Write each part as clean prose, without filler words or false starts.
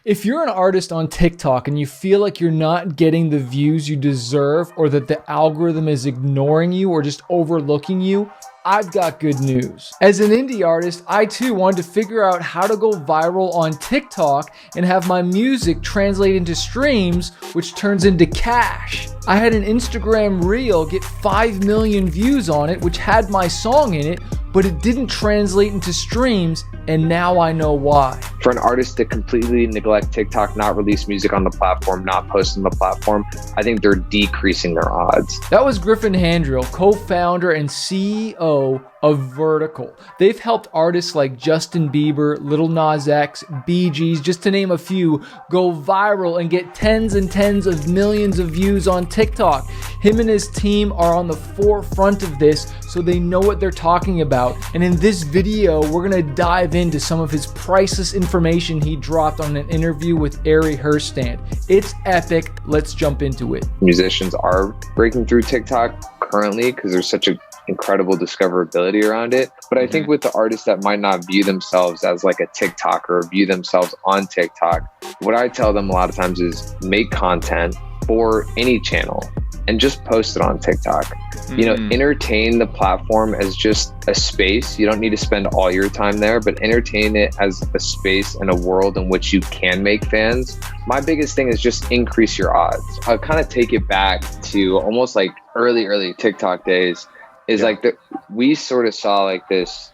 If you're an artist on TikTok and you feel like you're not getting the views you deserve, or that the algorithm is ignoring you or just overlooking you, I've got good news. As an indie artist, I too wanted to figure out how to go viral on TikTok and have my music translate into streams, which turns into cash. I had an Instagram reel get 5 million views on it, which had my song in it, but it didn't translate into streams, and now I know why. For an artist to completely neglect TikTok, not release music on the platform, not post on the platform, I think they're decreasing their odds. That was Griffin Handrill, co-founder and CEO of Vertical. They've helped artists like Justin Bieber, Lil Nas X, Bee Gees, just to name a few, go viral and get tens and tens of millions of views on TikTok. Him and his team are on the forefront of this, so they know what they're talking about. And in this video, we're gonna dive into some of his priceless information he dropped on an interview with Ari Herstand. It's epic. Let's jump into it. Musicians are breaking through TikTok currently because there's such an incredible discoverability around it. But I think with the artists that might not view themselves as like a TikToker or view themselves on TikTok, what I tell them a lot of times is make content for any channel and just post it on TikTok. You know, entertain the platform as just a space. You don't need to spend all your time there, but entertain it as a space and a world in which you can make fans. My biggest thing is just increase your odds. I'll kind of take it back to almost like early TikTok days. Is like we sort of saw like this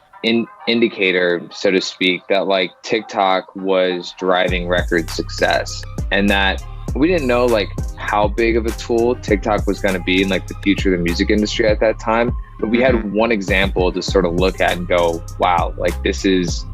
indicator, so to speak, that like TikTok was driving record success, and that we didn't know like how big of a tool TikTok was going to be in like the future of the music industry at that time. But we had one example to sort of look at and go, wow, like this is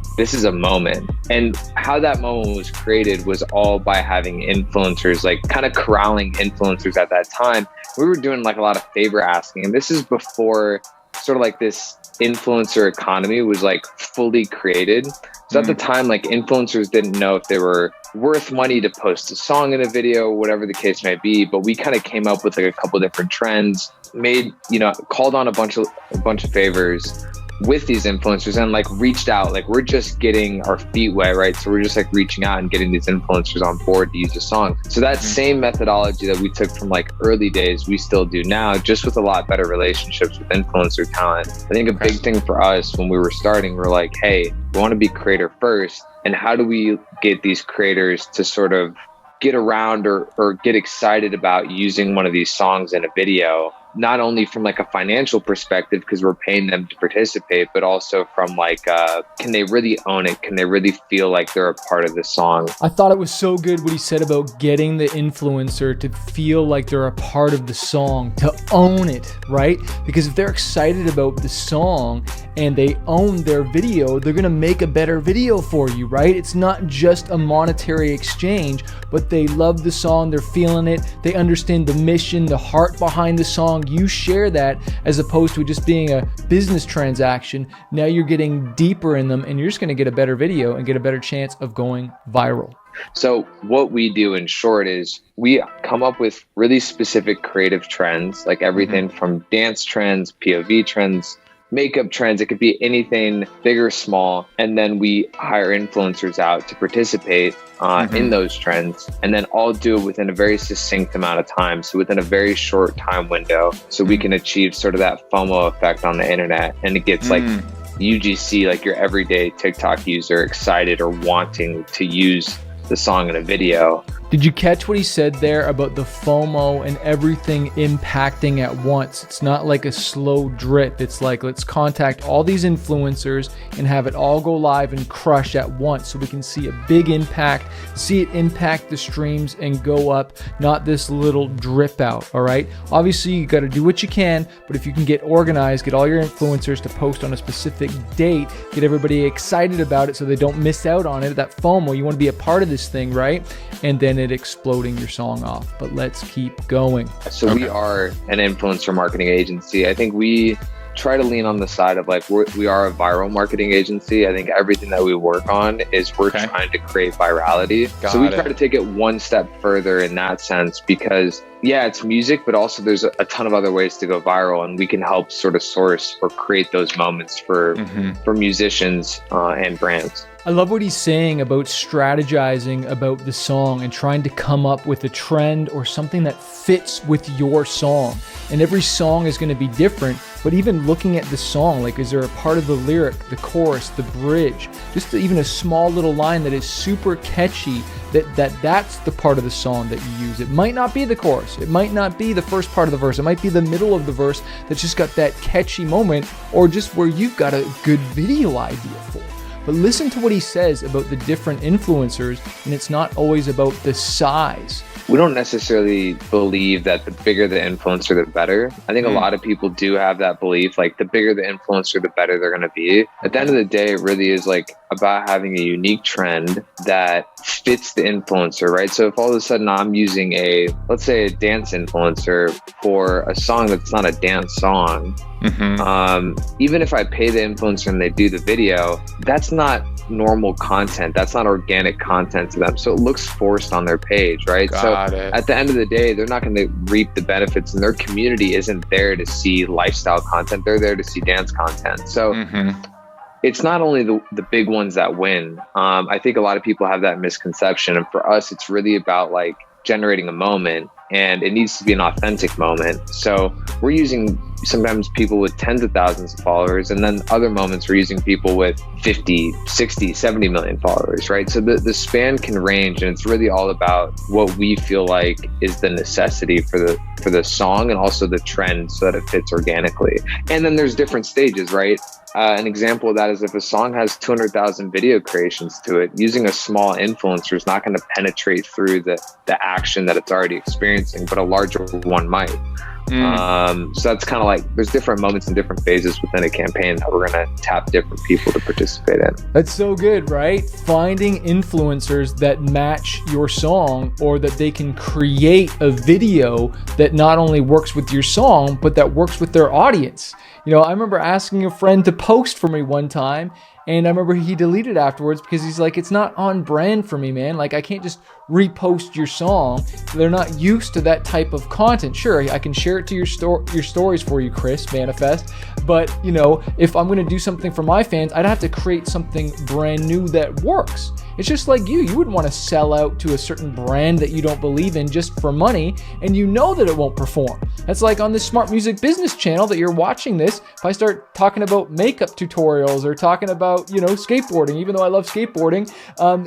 a moment. And how that moment was created was all by having influencers, like kind of corralling influencers at that time. We were doing like a lot of favor asking. And this is before sort of like this influencer economy was like fully created. So at the time, like influencers didn't know if they were worth money to post a song in a video, whatever the case might be. But we kind of came up with like a couple different trends, made, you know, called on a bunch of favors with these influencers and like reached out. Like we're just getting our feet wet, right? So we're just like reaching out and getting these influencers on board to use a song. So that same methodology that we took from like early days, we still do now, just with a lot better relationships with influencer talent. I think a big thing for us when we were starting, we're like, hey, we want to be creator first. And how do we get these creators to sort of get around or get excited about using one of these songs in a video? Not only from like a financial perspective, because we're paying them to participate, but also from like, can they really own it? Can they really feel like they're a part of the song? I thought it was so good what he said about getting the influencer to feel like they're a part of the song, to own it, right? Because if they're excited about the song and they own their video, they're gonna make a better video for you, right? It's not just a monetary exchange, but they love the song, they're feeling it, they understand the mission, the heart behind the song. You share that as opposed to just being a business transaction. Now you're getting deeper in them and you're just going to get a better video and get a better chance of going viral. So what we do in short is we come up with really specific creative trends, like everything from dance trends, POV trends, makeup trends. It could be anything big or small. And then we hire influencers out to participate in those trends, and then all do it within a very succinct amount of time. So within a very short time window, so we can achieve sort of that FOMO effect on the internet. And it gets like UGC, like your everyday TikTok user, excited or wanting to use the song in a video. Did you catch what he said there about the FOMO and everything impacting at once? It's not like a slow drip. It's like, let's contact all these influencers and have it all go live and crush at once so we can see a big impact, see it impact the streams and go up, not this little drip out, all right? Obviously, you got to do what you can, but if you can get organized, get all your influencers to post on a specific date, get everybody excited about it so they don't miss out on it, that FOMO, you want to be a part of this thing, right? And then it exploding your song off. But let's keep going. So we are an influencer marketing agency. I think we try to lean on the side of like we are a viral marketing agency. I think everything that we work on is we're trying to create virality. So we try to take it one step further in that sense, because yeah, it's music, but also there's a ton of other ways to go viral, and we can help sort of source or create those moments for musicians and brands. I love what he's saying about strategizing about the song and trying to come up with a trend or something that fits with your song. And every song is going to be different, but even looking at the song, like, is there a part of the lyric, the chorus, the bridge, just even a small little line that is super catchy, that's the part of the song that you use. It might not be the chorus. It might not be the first part of the verse. It might be the middle of the verse that's just got that catchy moment, or just where you've got a good video idea for. But listen to what he says about the different influencers, and it's not always about the size. We don't necessarily believe that the bigger the influencer, the better. I think a lot of people do have that belief, like the bigger the influencer, the better they're going to be. At the end of the day, it really is like about having a unique trend that fits the influencer, right? So if all of a sudden I'm using let's say a dance influencer for a song that's not a dance song, even if I pay the influencer and they do the video, that's not normal content. That's not organic content to them. So it looks forced on their page, right? Got it. At the end of the day, they're not going to reap the benefits, and their community isn't there to see lifestyle content. They're there to see dance content. So it's not only the big ones that win. I think a lot of people have that misconception. And for us, it's really about like generating a moment, and it needs to be an authentic moment. So we're using sometimes people with tens of thousands of followers, and then other moments we're using people with 50, 60, 70 million followers, right? So the span can range, and it's really all about what we feel like is the necessity for the song, and also the trend, so that it fits organically. And then there's different stages, right? An example of that is if a song has 200,000 video creations to it, using a small influencer is not going to penetrate through the action that it's already experiencing, but a larger one might. So that's kind of like, there's different moments and different phases within a campaign that we're going to tap different people to participate in. That's so good, right? Finding influencers that match your song, or that they can create a video that not only works with your song, but that works with their audience. You know, I remember asking a friend to post for me one time, and I remember he deleted afterwards because he's like, it's not on brand for me, man. Like, I can't just repost your song. They're not used to that type of content. Sure, I can share it to your stories for you, Chris Manifest. But, you know, if I'm going to do something for my fans, I'd have to create something brand new that works. It's just like you wouldn't want to sell out to a certain brand that you don't believe in just for money, and you know that it won't perform. That's like on this Smart Music Business channel that you're watching this. If I start talking about makeup tutorials or talking about, you know, skateboarding, even though I love skateboarding,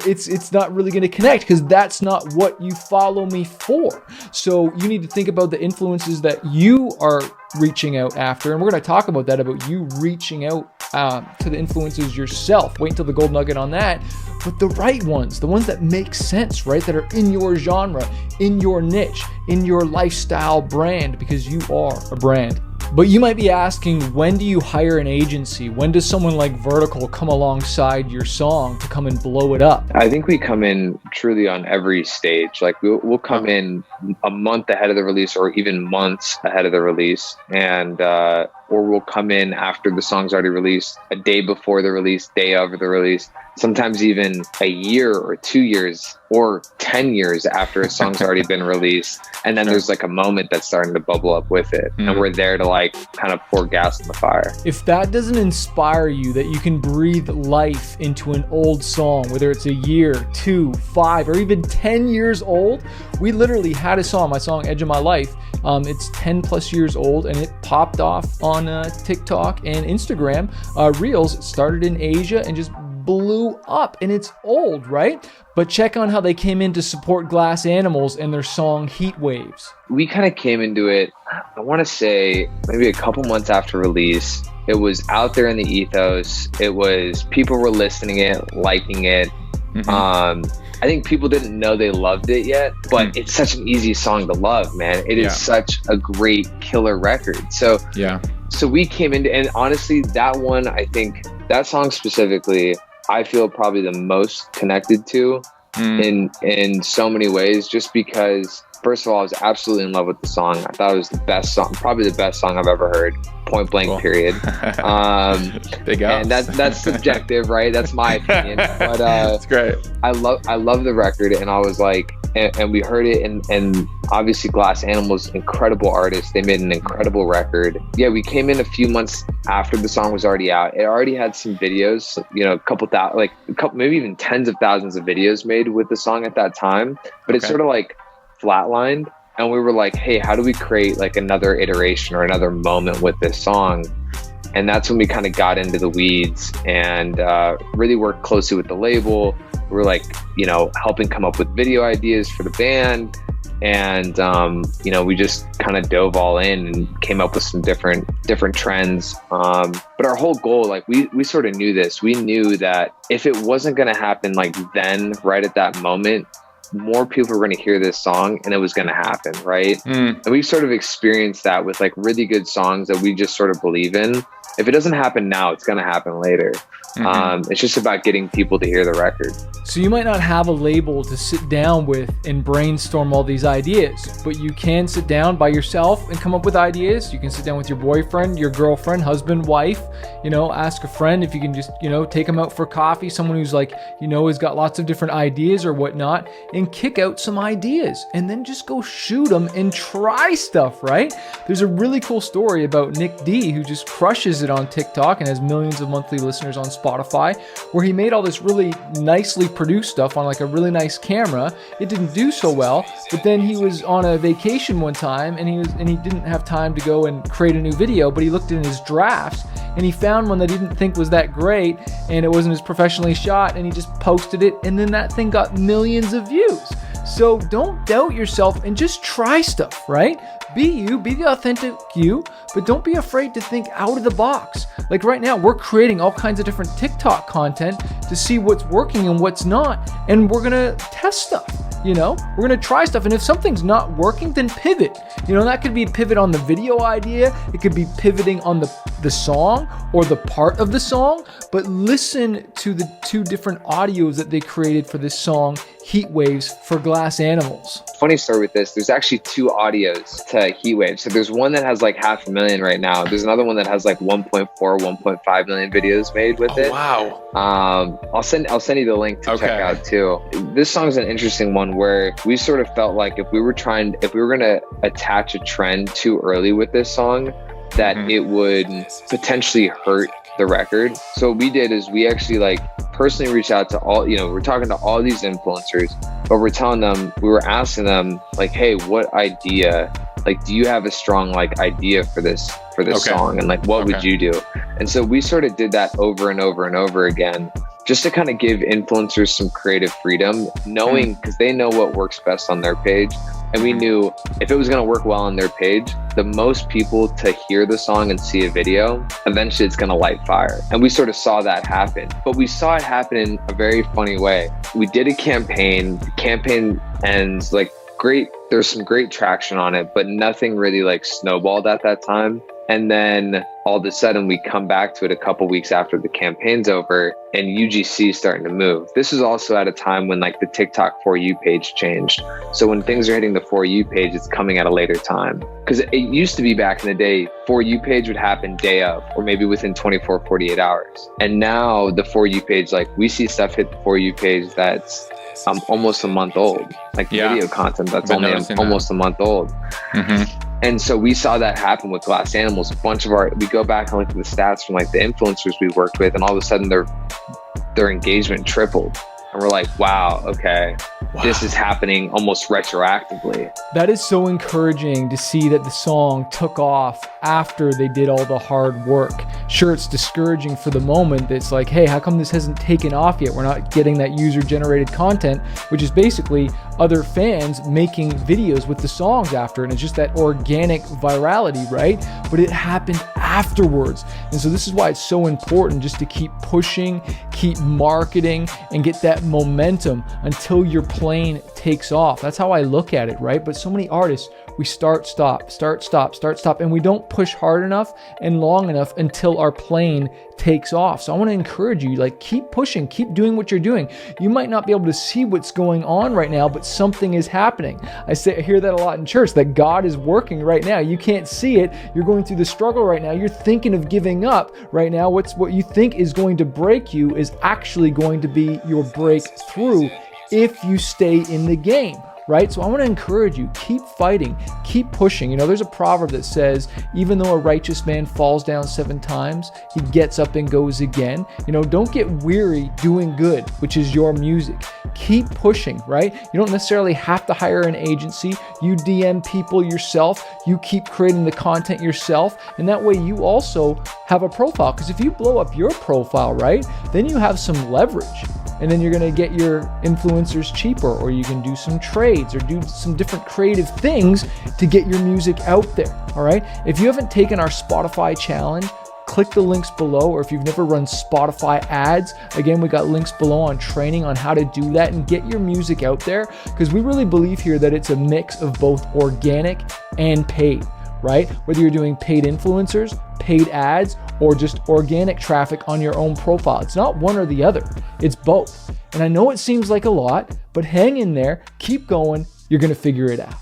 it's not really going to connect, because that's not what you follow me for. So you need to think about the influences that you are reaching out after, and we're going to talk about that, about you reaching out to the influencers yourself. Wait until the gold nugget on that. But the right ones, the ones that make sense, right? That are in your genre, in your niche, in your lifestyle brand, because you are a brand. But you might be asking, when do you hire an agency? When does someone like Vertical come alongside your song to come and blow it up? I think we come in truly on every stage. Like we'll come in a month ahead of the release, or even months ahead of the release, and or we'll come in after the song's already released, a day before the release, day of the release, sometimes even a year or 2 years or 10 years after a song's already been released. And then there's like a moment that's starting to bubble up with it. And we're there to like kind of pour gas on the fire. If that doesn't inspire you, that you can breathe life into an old song, whether it's a year, 2, 5, or even 10 years old. We literally had a song, my song Edge of My Life. It's 10 plus years old, and it popped off on TikTok and Instagram Reels. It started in Asia and just blew up, and it's old, right? But check on how they came in to support Glass Animals and their song Heat Waves. We kind of came into it, I want to say maybe a couple months after release. It was out there in the ethos. It was, people were listening it, liking it. I think people didn't know they loved it yet, but it's such an easy song to love, man. It is such a great killer record. So we came into, and honestly, that one, I think that song specifically, I feel probably the most connected to in so many ways, just because, first of all, I was absolutely in love with the song. I thought it was the best song, probably the best song I've ever heard, point blank, period. Big ups. And that's subjective, right? That's my opinion. But that's great. I love the record, and I was like, and we heard it, and obviously Glass Animals, incredible artists. They made an incredible record. Yeah, we came in a few months after the song was already out. It already had some videos, a couple, maybe even tens of thousands of videos made with the song at that time. But it sort of like flatlined, and we were like, hey, how do we create like another iteration or another moment with this song? And that's when we kind of got into the weeds and really worked closely with the label. We were like, helping come up with video ideas for the band. And, we just kind of dove all in and came up with some different trends. But our whole goal, like we sort of knew this. We knew that if it wasn't going to happen like then, right at that moment, more people were going to hear this song and it was going to happen, right? And we've sort of experienced that with like really good songs that we just sort of believe in. If it doesn't happen now, it's going to happen later. It's just about getting people to hear the record. So you might not have a label to sit down with and brainstorm all these ideas, but you can sit down by yourself and come up with ideas. You can sit down with your boyfriend, your girlfriend, husband, wife, ask a friend if you can just, take them out for coffee, someone who's like, has got lots of different ideas or whatnot, and kick out some ideas and then just go shoot them and try stuff, right? There's a really cool story about Nick D, who just crushes it on TikTok and has millions of monthly listeners on Spotify, where he made all this really nicely produced stuff on like a really nice camera. It didn't do so well, but then he was on a vacation one time and he didn't have time to go and create a new video, but he looked in his drafts and he found one that he didn't think was that great and it wasn't as professionally shot, and he just posted it, and then that thing got millions of views. So don't doubt yourself and just try stuff, right? Be you, be the authentic you, but don't be afraid to think out of the box. Like right now, we're creating all kinds of different TikTok content to see what's working and what's not, and we're gonna test stuff. We're gonna try stuff, and if something's not working, then pivot. That could be pivot on the video idea, it could be pivoting on the song or the part of the song, but listen to the two different audios that they created for this song, Heat Waves, for Glass Animals. Funny story with this, there's actually two audios to Heat Waves. So there's one that has like 500,000 right now. There's another one that has like 1.4, 1.5 million videos made with it. Wow. I'll send you the link to check out too. This song is an interesting one where we sort of felt like if we were going to attach a trend too early with this song, that it would potentially hurt the record. So what we did is we actually personally reached out to all, we're talking to all these influencers, but we were asking them like, hey, what idea, do you have a strong idea for this song? And what would you do? And so we sort of did that over and over and over again, just to kind of give influencers some creative freedom, knowing, because they know what works best on their page. And we knew if it was going to work well on their page, the most people to hear the song and see a video, eventually it's going to light fire. And we sort of saw that happen. But we saw it happen in a very funny way. We did a campaign. The campaign ends great. There's some great traction on it, but nothing really snowballed at that time. And then all of a sudden we come back to it a couple weeks after the campaign's over, and UGC is starting to move. This is also at a time when the TikTok For You page changed. So when things are hitting the For You page, it's coming at a later time. Because it used to be back in the day, For You page would happen day of, or maybe within 24, 48 hours. And now the For You page, we see stuff hit the For You page that's almost a month old. Video content that's only almost a month old. And so we saw that happen with Glass Animals. We go back and look at the stats from the influencers we worked with, and all of a sudden their engagement tripled. And we're like, wow, okay, this is happening almost retroactively. That is so encouraging to see that the song took off after they did all the hard work. Sure, it's discouraging for the moment. It's like, hey, how come this hasn't taken off yet? We're not getting that user-generated content, which is basically other fans making videos with the songs after, and it's just that organic virality, right? But it happened afterwards. And so this is why it's so important just to keep pushing, keep marketing, and get that momentum until your plane takes off. That's how I look at it, right? But so many artists, we start, stop, and we don't push hard enough and long enough until our plane takes off. So I want to encourage you, keep pushing, keep doing what you're doing. You might not be able to see what's going on right now, but something is happening. I hear that a lot in church, that God is working right now. You can't see it. You're going through the struggle right now. You're thinking of giving up right now. What you think is going to break you is actually going to be your breakthrough if you stay in the game. right? So I want to encourage you, keep fighting, keep pushing. There's a proverb that says, even though a righteous man falls down 7 times, he gets up and goes again. Don't get weary doing good, which is your music. Keep pushing, right? You don't necessarily have to hire an agency. You DM people yourself. You keep creating the content yourself. And that way you also have a profile. Because if you blow up your profile, right, then you have some leverage. And then you're going to get your influencers cheaper, or you can do some trades or do some different creative things to get your music out there. All right. If you haven't taken our Spotify challenge, click the links below. Or if you've never run Spotify ads, again, we got links below on training on how to do that and get your music out there. Because we really believe here that it's a mix of both organic and paid, right? Whether you're doing paid influencers, paid ads, or just organic traffic on your own profile. It's not one or the other, it's both. And I know it seems like a lot, but hang in there, keep going, you're gonna figure it out.